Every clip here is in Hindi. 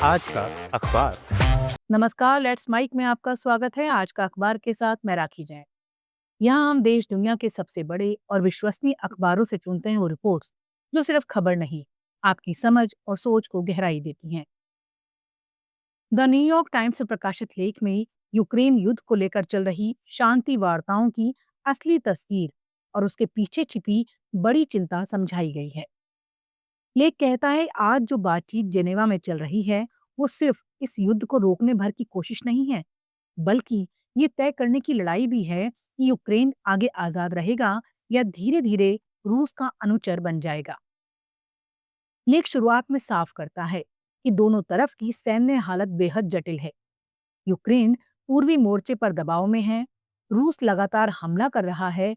आज का अखबार। नमस्कार, लेट्स माइक में आपका स्वागत है। आज का अखबार के साथ मैं राखी जैन। यहाँ हम देश दुनिया के सबसे बड़े और विश्वसनीय अखबारों से चुनते हैं वो रिपोर्ट्स जो सिर्फ खबर नहीं, आपकी समझ और सोच को गहराई देती हैं। द न्यूयॉर्क टाइम्स से प्रकाशित लेख में यूक्रेन युद्ध को लेकर चल रही शांति वार्ताओं की असली तस्वीर और उसके पीछे छिपी बड़ी चिंता समझाई गई है। लेख कहता है आज जो बातचीत जेनेवा में चल रही है वो सिर्फ इस युद्ध को रोकने भर की कोशिश नहीं है, बल्कि ये तय करने की लड़ाई भी है कि यूक्रेन आगे आजाद रहेगा या धीरे धीरे रूस का अनुचर बन जाएगा। लेख शुरुआत में साफ करता है कि दोनों तरफ की सैन्य हालत बेहद जटिल है। यूक्रेन पूर्वी मोर्चे पर दबाव में है, रूस लगातार हमला कर रहा है,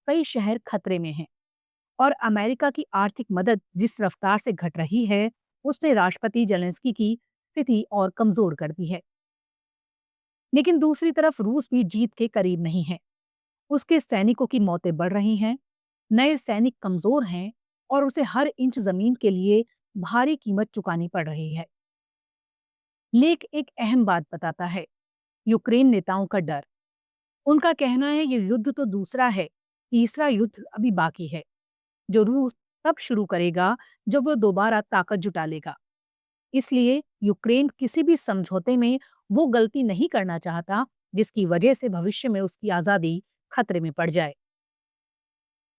कई शहर खतरे में हैं और अमेरिका की आर्थिक मदद जिस रफ्तार से घट रही है, उसने राष्ट्रपति जेलेंस्की की स्थिति और कमजोर कर दी है। लेकिन दूसरी तरफ रूस भी जीत के करीब नहीं है। उसके सैनिकों की मौतें बढ़ रही हैं, नए सैनिक कमजोर हैं और उसे हर इंच जमीन के लिए भारी कीमत चुकानी पड़ रही है। लेख एक अहम बात बताता है, यूक्रेन नेताओं का डर। उनका कहना है ये युद्ध तो दूसरा है, तीसरा युद्ध अभी बाकी है, जो रूस तब शुरू करेगा जब वो दोबारा ताकत जुटा लेगा। इसलिए यूक्रेन किसी भी समझौते में वो गलती नहीं करना चाहता जिसकी वजह से भविष्य में उसकी आजादी खतरे में पड़ जाए।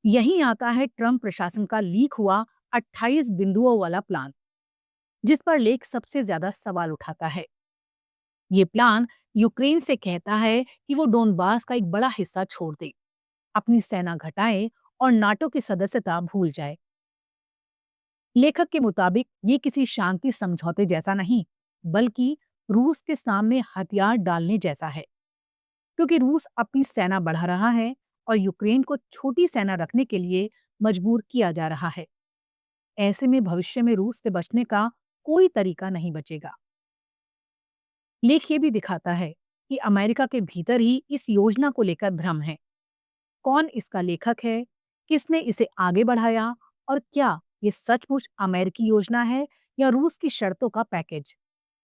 यहीं आता है ट्रंप प्रशासन का लीक हुआ 28 बिंदुओं वाला प्लान, जिस पर लेख सबसे ज्यादा सवाल उठाता है। ये प्लान यूक्रेन से कहता है कि वो डोनबास का एक बड़ा हिस्सा छोड़ दे, अपनी सेना घटाए और नाटो की सदस्यता भूल जाए। लेखक के मुताबिक ये किसी शांति समझौते जैसा नहीं, बल्कि रूस के सामने हथियार डालने जैसा है, क्योंकि रूस अपनी सेना बढ़ा रहा है और यूक्रेन को छोटी सेना रखने के लिए मजबूर किया जा रहा है। ऐसे में भविष्य में रूस से बचने का कोई तरीका नहीं बचेगा। लेख ये भी दिखाता है कि अमेरिका के भीतर ही इस योजना को लेकर भ्रम है। कौन इसका लेखक है, किसने इसे आगे बढ़ाया और क्या ये सचमुच अमेरिकी योजना है या रूस की शर्तों का पैकेज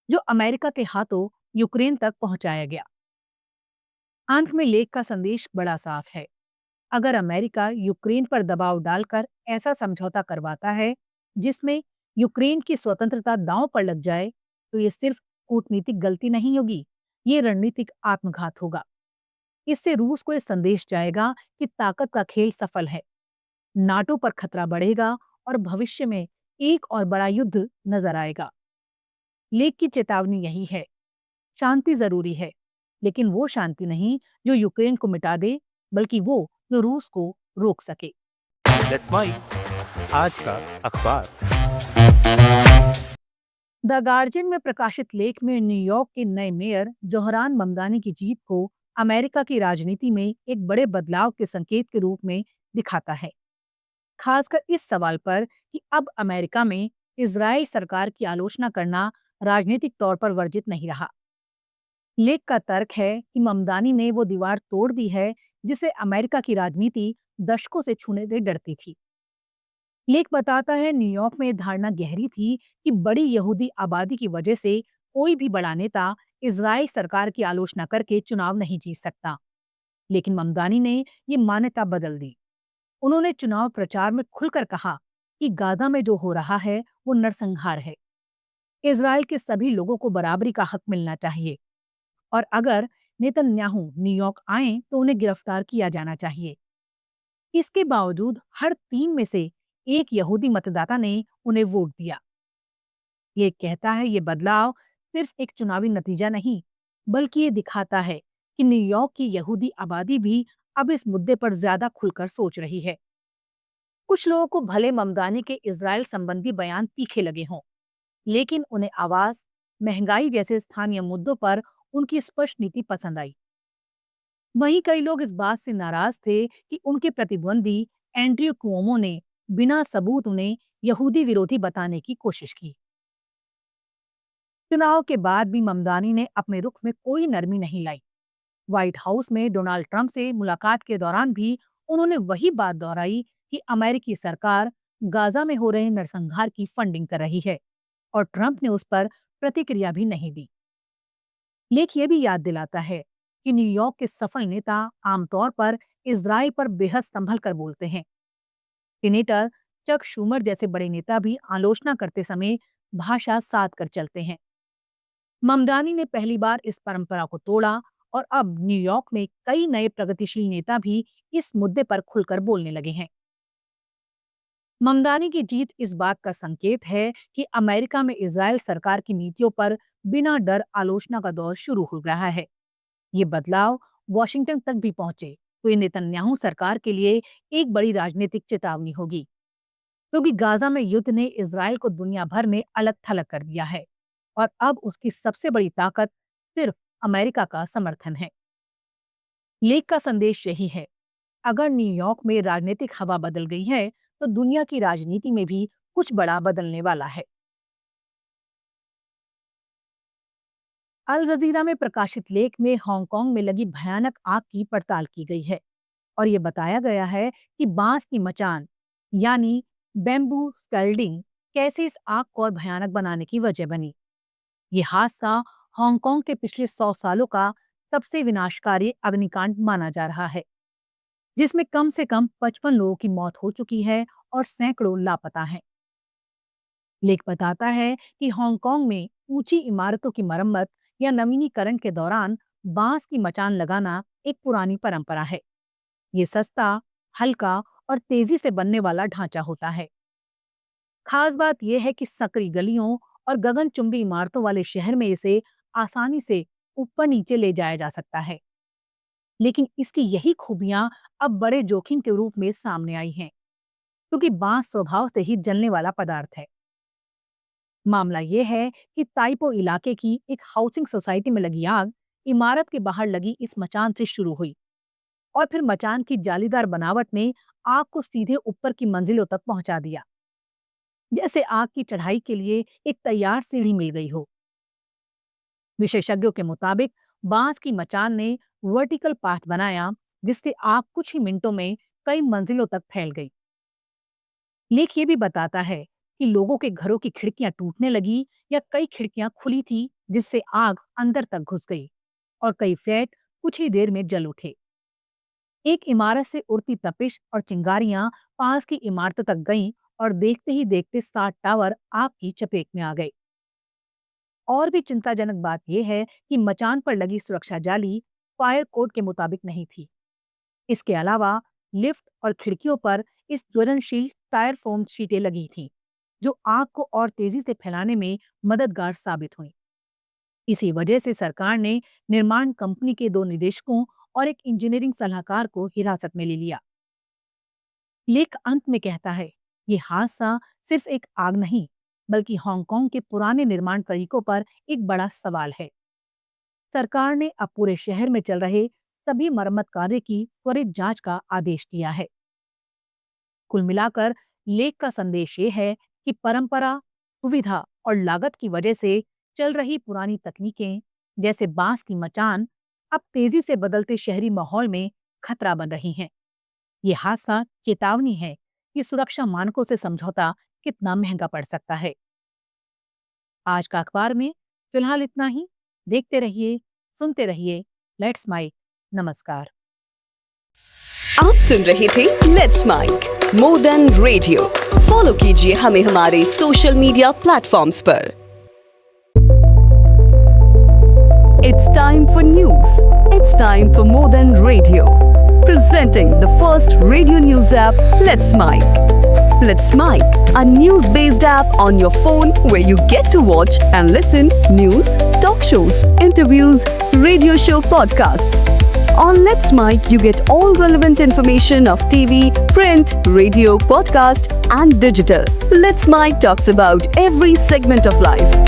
जो अमेरिका के हाथों यूक्रेन तक पहुंचाया गया। अंत में लेख का संदेश बड़ा साफ है। अगर अमेरिका यूक्रेन पर दबाव डालकर ऐसा समझौता करवाता है जिसमें यूक्रेन की स्वतंत्रता दांव पर लग जाए, तो ये सिर्फ कूटनीतिक गलती नहीं होगी, ये रणनीतिक आत्मघात होगा। इससे रूस को ये संदेश जाएगा कि ताकत का खेल सफल है, नाटो पर खतरा बढ़ेगा और भविष्य में एक और बड़ा युद्ध नजर आएगा। लेख की चेतावनी यही है, शांति जरूरी है, लेकिन वो शांति नहीं जो यूक्रेन को मिटा दे, बल्कि वो जो रूस को रोक सके। Let's mic. आज का अखबार। द गार्जियन में प्रकाशित लेख में न्यूयॉर्क के नए मेयर जोहरान ममदानी की जीत को अमेरिका की राजनीति में एक बड़े बदलाव के संकेत के रूप में दिखाता है, खासकर इस सवाल पर कि अब अमेरिका में इजराइल सरकार की आलोचना करना राजनीतिक तौर पर वर्जित नहीं रहा। लेख का तर्क है कि ममदानी ने वो दीवार तोड़ दी है जिसे अमेरिका की राजनीति दशकों से छूने से डरती थी। लेख बताता है न्यूयॉर्क में ये धारणा गहरी थी कि बड़ी यहूदी आबादी की वजह से कोई भी बड़ा नेता इजराइल सरकार की आलोचना करके चुनाव नहीं जीत सकता। लेकिन ममदानी ने ये मान्यता बदल दी। उन्होंने चुनाव प्रचार में खुलकर कहा कि गाजा में जो हो रहा है वो नरसंहार है, इजराइल के सभी लोगों को बराबरी का हक मिलना चाहिए और अगर नेतन्याहू न्यूयॉर्क आए तो उन्हें गिरफ्तार किया जाना चाहिए। इसके बावजूद हर 3 में से एक यहूदी मतदाता ने उन्हें वोट दिया। ये कहता है ये बदलाव सिर्फ एक चुनावी नतीजा नहीं, बल्कि ये दिखाता है कि न्यूयॉर्क की यहूदी आबादी भी अब इस मुद्दे पर ज्यादा खुलकर सोच रही है। कुछ लोगों को भले ममदानी के इजराइल संबंधी बयान तीखे लगे हों, लेकिन उन्हें आवास, महंगाई जैसे स्थानीय मुद्दों पर उनकी स्पष्ट नीति पसंद आई। वहीं कई लोग इस बात से नाराज थे कि उनके प्रतिद्वंदी एंड्रयू कुओमो ने बिना सबूत उन्हें यहूदी विरोधी बताने की कोशिश की। चुनाव के बाद भी ममदानी ने अपने रुख में कोई नरमी नहीं लाई। व्हाइट हाउस में डोनाल्ड ट्रंप से मुलाकात के दौरान भी उन्होंने वही बात दोहराई कि अमेरिकी सरकार गाजा में हो रहे नरसंहार की फंडिंग कर रही है और ट्रंप ने उस पर प्रतिक्रिया भी नहीं दी। लेख ये भी याद दिलाता है कि न्यूयॉर्क के सफल नेता आमतौर पर इजराइल पर बेहद संभल कर बोलते हैं। सीनेटर चक शूमर जैसे बड़े नेता भी आलोचना करते समय भाषा साध कर चलते हैं। ममदानी ने पहली बार इस परंपरा को तोड़ा और अब न्यूयॉर्क में कई नए प्रगतिशील नेता भी इस मुद्दे पर खुलकर बोलने लगे हैं। ममदानी की जीत इस बात का संकेत है कि अमेरिका में इजराइल सरकार की नीतियों पर बिना डर आलोचना का दौर शुरू हो रहा है। ये बदलाव वॉशिंगटन तक भी पहुंचे तो ये नेतन्याहू सरकार के लिए एक बड़ी राजनीतिक चेतावनी होगी, क्योंकि गाजा में युद्ध ने इजराइल को दुनिया भर में अलग थलग कर दिया है और अब उसकी सबसे बड़ी ताकत सिर्फ अमेरिका का समर्थन है। लेख का संदेश यही है, अगर न्यूयॉर्क में राजनीतिक हवा बदल गई है तो दुनिया की राजनीति में भी कुछ बड़ा बदलने वाला है। अल जजीरा में प्रकाशित लेख में हांगकांग में लगी भयानक आग की पड़ताल की गई है और ये बताया गया है कि बांस की मचान यानी बैम्बू स्कैल्डिंग कैसे इस आग को और भयानक बनाने की वजह बनी। ये हादसा हांगकांग के पिछले 100 सालों का सबसे विनाशकारी अग्निकांड माना जा रहा है, जिसमें कम से कम 55 लोगों की मौत हो चुकी है और सैकड़ों लापता हैं। लेख बताता है कि हांगकांग में ऊंची इमारतों की मरम्मत या नवीनीकरण के दौरान बांस की मचान लगाना एक पुरानी परंपरा है। ये सस्ता, हल्का और तेजी से बनने वाला ढांचा होता है। खास बात यह है कि सकरी गलियों और गगनचुंबी इमारतों वाले शहर में इसे आसानी से ऊपर नीचे ले जाया जा सकता है। लेकिन इसकी यही खूबियां अब बड़े जोखिम के रूप में सामने आई हैं, क्योंकि बांस स्वभाव से ही जलने वाला पदार्थ है। मामला यह है कि ताइपो इलाके की एक हाउसिंग सोसाइटी में लगी आग इमारत के बाहर लगी इस मचान से शुरू हुई और फिर मचान की जालीदार बनावट ने आग को सीधे ऊपर की मंजिलों तक पहुंचा दिया, जैसे आग की चढ़ाई के लिए एक तैयार सीढ़ी मिल गई हो। विशेषज्ञों के मुताबिक बांस की मचान ने वर्टिकल पाथ बनाया, जिससे आग कुछ ही मिनटों में कई मंजिलों तक फैल गई। लेख ये भी बताता है कि लोगों के घरों की खिड़कियां टूटने लगी या कई खिड़कियां खुली थी, जिससे आग अंदर तक घुस गई और कई फ्लैट कुछ ही देर में जल उठे। एक इमारत से उड़ती तपिश और चिंगारियां पास की इमारतों तक गईं और देखते ही देखते 7 टावर आग की चपेट में आ गए। और भी चिंताजनक बात यह है कि मचान पर लगी सुरक्षा जाली फायर कोड के मुताबिक नहीं थी। इसके अलावा लिफ्ट और खिड़कियों पर इस ज्वलनशील स्टायरफोम शीटें लगी थीं, जो आग को और तेजी से फैलाने में मददगार साबित हुई। इसी वजह से सरकार ने निर्माण कंपनी के 2 निदेशकों और एक इंजीनियरिंग सलाहकार को हिरासत में ले लिया। लेख अंत में कहता है, ये हादसा सिर्फ एक आग नहीं, बल्कि हांगकांग के पुराने निर्माण तरीकों पर एक बड़ा सवाल है। सरकार ने अब पूरे शहर में चल रहे सभी मरम्मत कार्य की त्वरित जांच का आदेश दिया है। कुल मिलाकर लेख का संदेश ये है कि परंपरा, सुविधा और लागत की वजह से चल रही पुरानी तकनीकें जैसे बांस की मचान अब तेजी से बदलते शहरी माहौल में खतरा बन रही हैं। ये हादसा चेतावनी है कि सुरक्षा मानकों से समझौता कितना महंगा पड़ सकता है। आज का अखबार में फिलहाल इतना ही। देखते रहिए, सुनते रहिए लेट्स माइक। नमस्कार। आप सुन रहे थे let's mic more than radio. Follow कीजिए हमें हमारे सोशल मीडिया प्लेटफॉर्म्स पर। It's time for news. It's time for more than radio. Presenting the first radio news app, Let's Mic. Let's Mic, a news-based app on your phone where you get to watch and listen news, talk shows, interviews, radio show podcasts. On Let's Mic, you get all relevant information of TV, print, radio, podcast, and digital. Let's Mic talks about every segment of life.